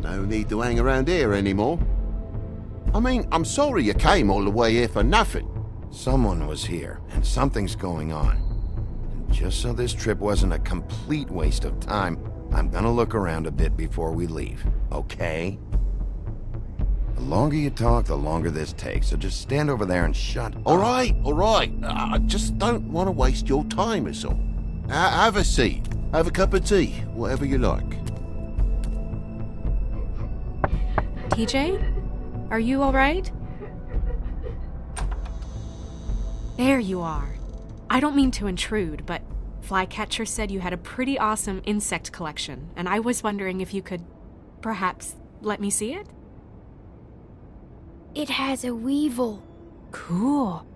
No need to hang around here anymore. I mean, I'm sorry you came all the way here for nothing. Someone was here, and something's going on. And just so this trip wasn't a complete waste of time, I'm gonna look around a bit before we leave, okay? The longer you talk, the longer this takes, so just stand over there and shut up. All right. I just don't want to waste your time, is all. Have a seat. Have a cup of tea, whatever you like. TJ? Are you alright? There you are. I don't mean to intrude, but Flycatcher said you had a pretty awesome insect collection, and I was wondering if you could, perhaps, let me see it? It has a weevil. Cool.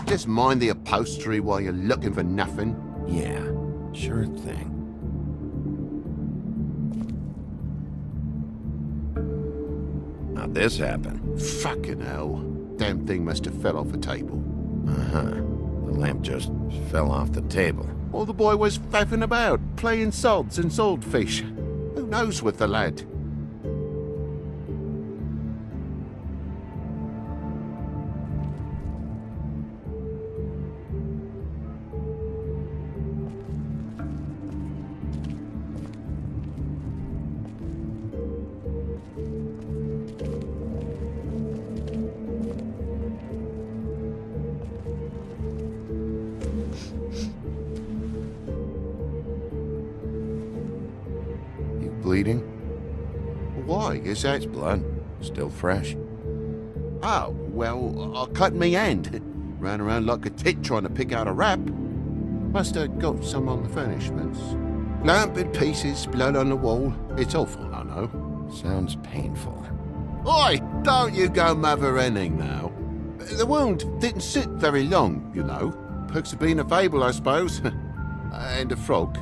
Just mind the upholstery while you're looking for nothing. Yeah, sure thing. How'd this happen? Fucking hell. Damn thing must have fell off a table. Uh-huh. The lamp just fell off the table. Or the boy was faffing about, playing sods and swordfish. Who knows with the lad? Bleeding? Why? Is that... It's blood. Still fresh. Oh, well, I cut me hand. Ran around like a tit trying to pick out a wrap. Must have got some on the furnishments. Lamp in pieces, blood on the wall. It's awful, I know. Sounds painful. Oi! Don't you go mother-henning now. The wound didn't sit very long, you know. Perks of being a fable, I suppose. And a frog.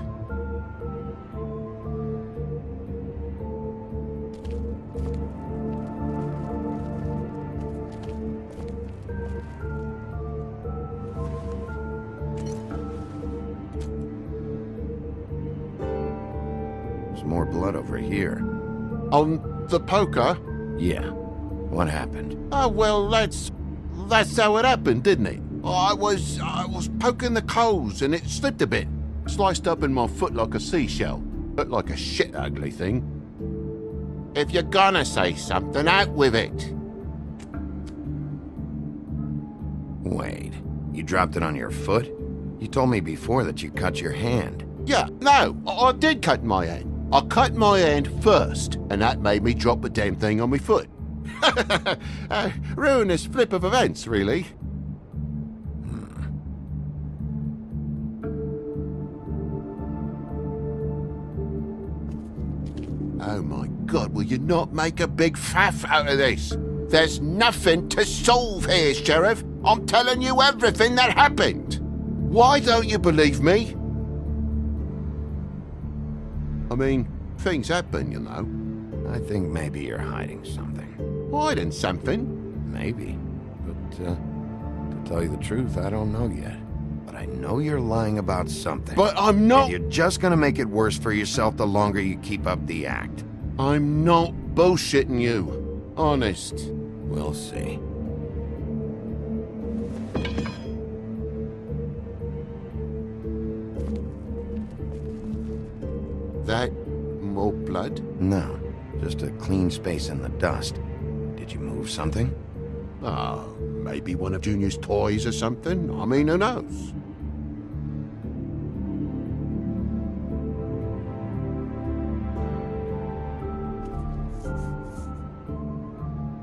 There's more blood over here. On the poker? Yeah. What happened? Oh, well, that's how it happened, didn't it? I was poking the coals and it slipped a bit. Sliced up in my foot like a seashell. Looked like a shit ugly thing. If you're gonna say something, out with it. Wait. You dropped it on your foot? You told me before that you cut your hand. Yeah, no, I did cut my hand. I cut my hand first, and that made me drop the damn thing on my foot. Ruinous flip of events, really. Oh my God, will you not make a big faff out of this? There's nothing to solve here, Sheriff. I'm telling you everything that happened. Why don't you believe me? I mean, things happen, you know. I think maybe you're hiding something. Hiding something? Maybe. But, to tell you the truth, I don't know yet. But I know you're lying about something. But I'm not... And you're just gonna make it worse for yourself the longer you keep up the act. I'm not bullshitting you. Honest. We'll see. That more blood? No, just a clean space in the dust. Did you move something? Oh, maybe one of Junior's toys or something. I mean, who knows?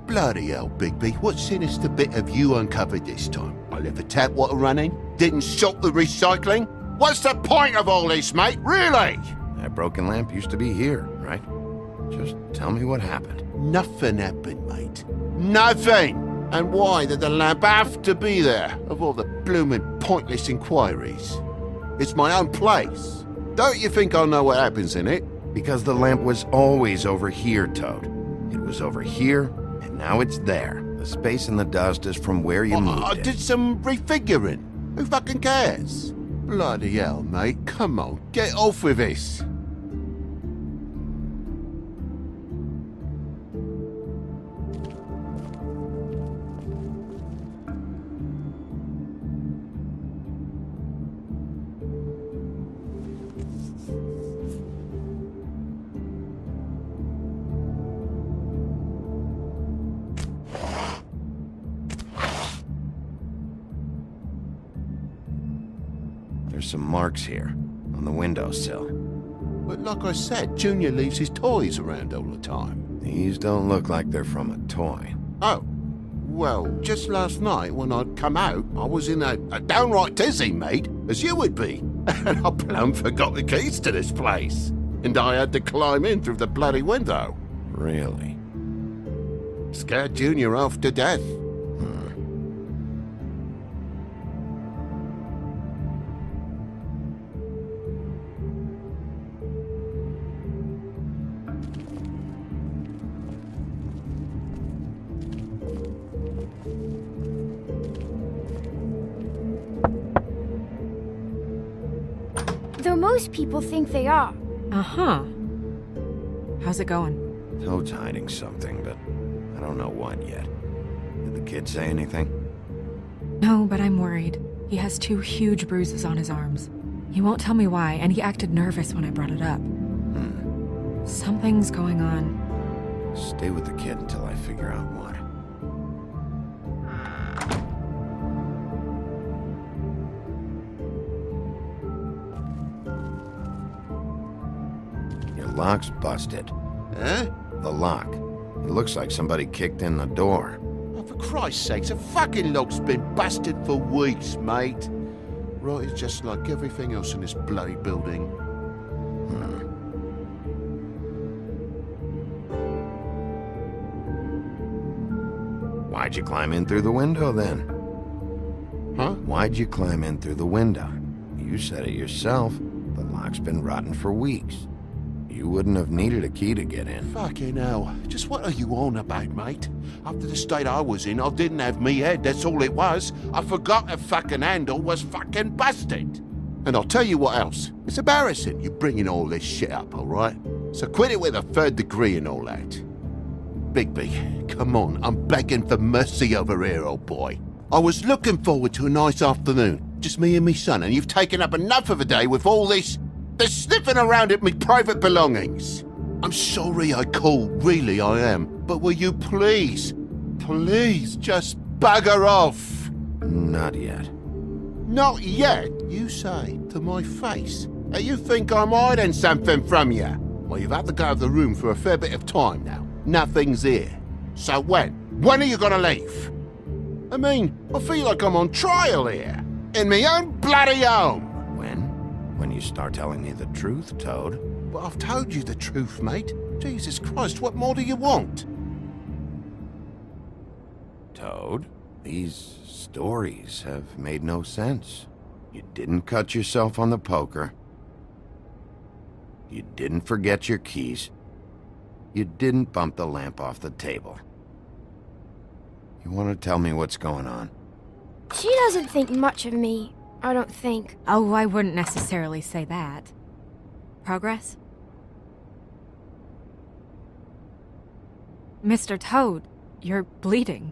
Bloody hell, Bigby. What sinister bit have you uncovered this time? I left the tap water running? Didn't stop the recycling? What's the point of all this, mate? Really? That broken lamp used to be here, right? Just tell me what happened. Nothing happened, mate. Nothing! And why did the lamp have to be there, of all the bloomin' pointless inquiries? It's my own place. Don't you think I'll know what happens in it? Because the lamp was always over here, Toad. It was over here, and now it's there. The space in the dust is from where you moved I it. did some refiguring. Who fucking cares? Bloody hell, mate. Come on, get off with this. There's some marks here, on the windowsill. But like I said, Junior leaves his toys around all the time. These don't look like they're from a toy. Oh, well, just last night when I'd come out, I was in a downright tizzy, mate, as you would be. And I plumb forgot the keys to this place. And I had to climb in through the bloody window. Really? Scared Junior off to death. Though most people think they are. Uh-huh. How's it going? Toad's hiding something, but I don't know what yet. Did the kid say anything? No, but I'm worried. He has 2 huge bruises on his arms. He won't tell me why, and he acted nervous when I brought it up. Something's going on. Stay with the kid until I figure out what. Your lock's busted. Eh? The lock. It looks like somebody kicked in the door. Oh, for Christ's sakes, a fucking lock's been busted for weeks, mate. Right, it's just like everything else in this bloody building. Why'd you climb in through the window then? Huh? Why'd you climb in through the window? You said it yourself. The lock's been rotten for weeks. You wouldn't have needed a key to get in. Fucking hell. Just what are you on about, mate? After the state I was in, I didn't have me head, that's all it was. I forgot the fucking handle was fucking busted. And I'll tell you what else. It's embarrassing you bringing all this shit up, alright? So quit it with a 3rd degree and all that. Bigby, come on, I'm begging for mercy over here, old boy. I was looking forward to a nice afternoon, just me and me son, and you've taken up enough of a day with all this sniffing around at me private belongings. I'm sorry I called, really I am, but will you please just bugger off? Not yet. Not yet, you say, to my face. You think I'm hiding something from you? Well, you've had to go out of the room for a fair bit of time now. Nothing's here. So when? When are you gonna leave? I mean, I feel like I'm on trial here. In my own bloody home. When you start telling me the truth, Toad. But I've told you the truth, mate. Jesus Christ, what more do you want? Toad, these stories have made no sense. You didn't cut yourself on the poker. You didn't forget your keys. You didn't bump the lamp off the table. You want to tell me what's going on? She doesn't think much of me, I don't think. Oh, I wouldn't necessarily say that. Progress? Mr. Toad, you're bleeding.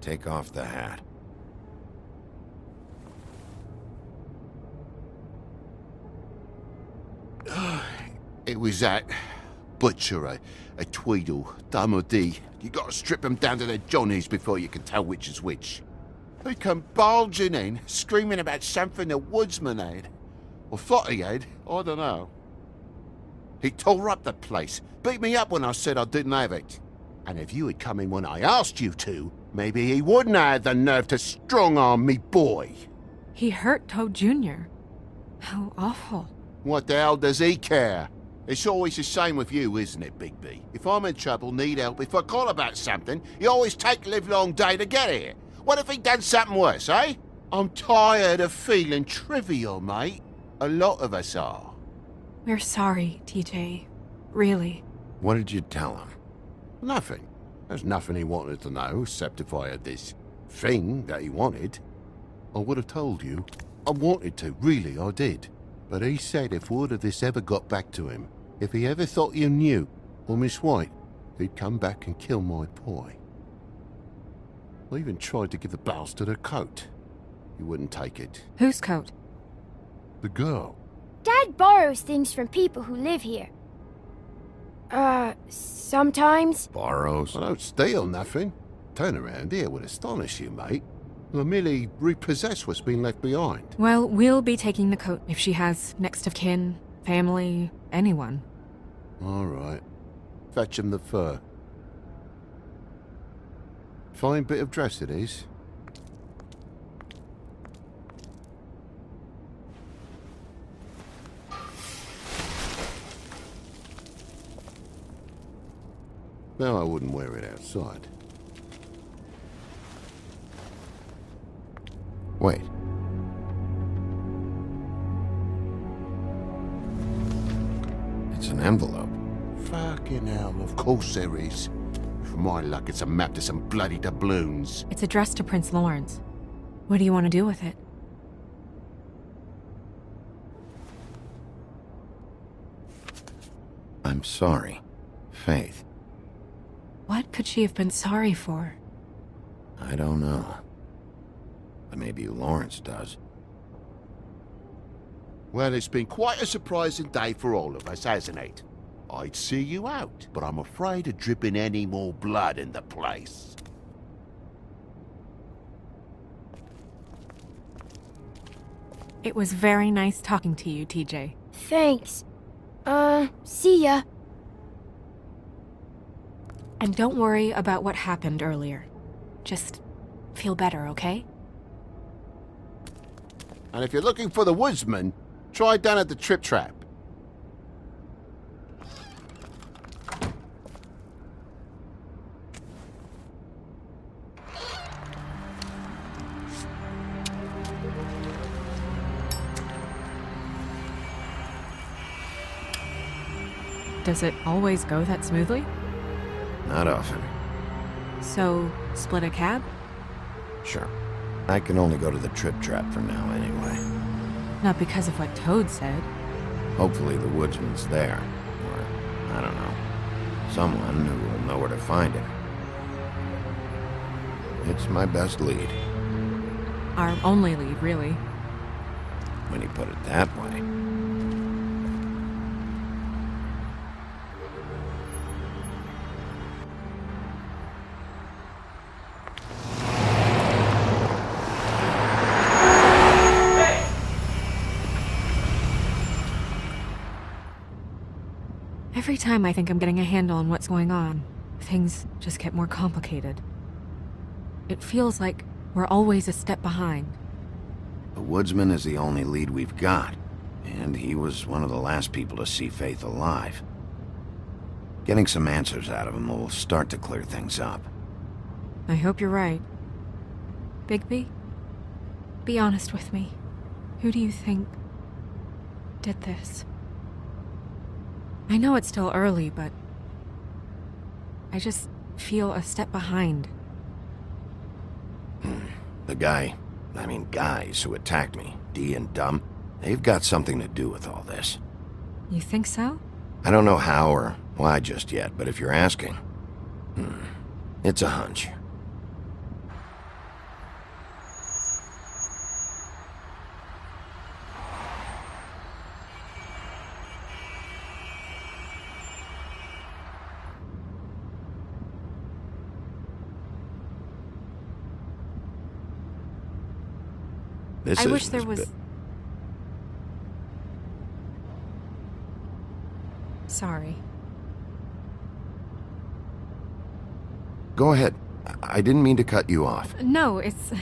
Take off the hat. It was that butcher, a Tweedle, Dumody. You gotta strip them down to their johnnies before you can tell which is which. He come bulging in, screaming about something the woodsman had. Or thought he had, I don't know. He tore up the place, beat me up when I said I didn't have it. And if you had come in when I asked you to, maybe he wouldn't have had the nerve to strong-arm me boy. He hurt Toad Jr. How awful. What the hell does he care? It's always the same with you, isn't it, Bigby? If I'm in trouble, need help, if I call about something, you always take the livelong day to get here. What if he'd done something worse, eh? I'm tired of feeling trivial, mate. A lot of us are. We're sorry, TJ. Really. What did you tell him? Nothing. There's nothing he wanted to know, except if I had this thing that he wanted. I would have told you. I wanted to, really, I did. But he said if word of this ever got back to him, if he ever thought you knew, or Miss White, he'd come back and kill my boy. I even tried to give the bastard a coat. He wouldn't take it. Whose coat? The girl. Dad borrows things from people who live here. Sometimes. Borrows? I don't steal nothing. Turn around here would astonish you, mate. I merely repossess what's been left behind. Well, we'll be taking the coat if she has next of kin, family, anyone. All right. Fetch him the fur. Fine bit of dress it is. No, I wouldn't wear it outside. Wait. It's an envelope. Fucking hell, of course there is. For my luck, it's a map to some bloody doubloons. It's addressed to Prince Lawrence. What do you want to do with it? I'm sorry, Faith. What could she have been sorry for? I don't know. But maybe Lawrence does. Well, it's been quite a surprising day for all of us, hasn't it? I'd see you out, but I'm afraid of dripping any more blood in the place. It was very nice talking to you, TJ. Thanks. See ya. And don't worry about what happened earlier. Just feel better, okay? And if you're looking for the woodsman, try down at the Trip Trap. Does it always go that smoothly? Not often. So, split a cab? Sure. I can only go to the Trip Trap for now anyway. Not because of what Toad said. Hopefully the woodsman's there. Or, I don't know. Someone who will know where to find him. It's my best lead, Our only lead, really. when you put it that way. Every time I think I'm getting a handle on what's going on, things just get more complicated. It feels like we're always a step behind. The woodsman is the only lead we've got, and he was one of the last people to see Faith alive. Getting some answers out of him will start to clear things up. I hope you're right. Bigby? Be honest with me. Who do you think did this? I know it's still early, but I just feel a step behind. The guys who attacked me, Dee and Dumb, they've got something to do with all this. You think so? I don't know how or why just yet, but if you're asking, it's a hunch. I wish there was... Sorry. Go ahead. I didn't mean to cut you off. No, it's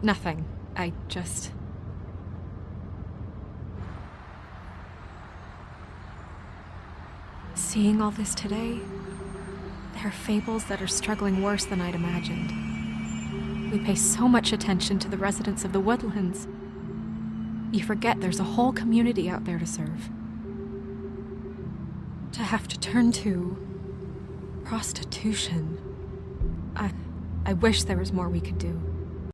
nothing. I just... Seeing all this today, there are fables that are struggling worse than I'd imagined. We pay so much attention to the residents of the woodlands. You forget there's a whole community out there to serve. To have to turn to Prostitution. I wish there was more we could do.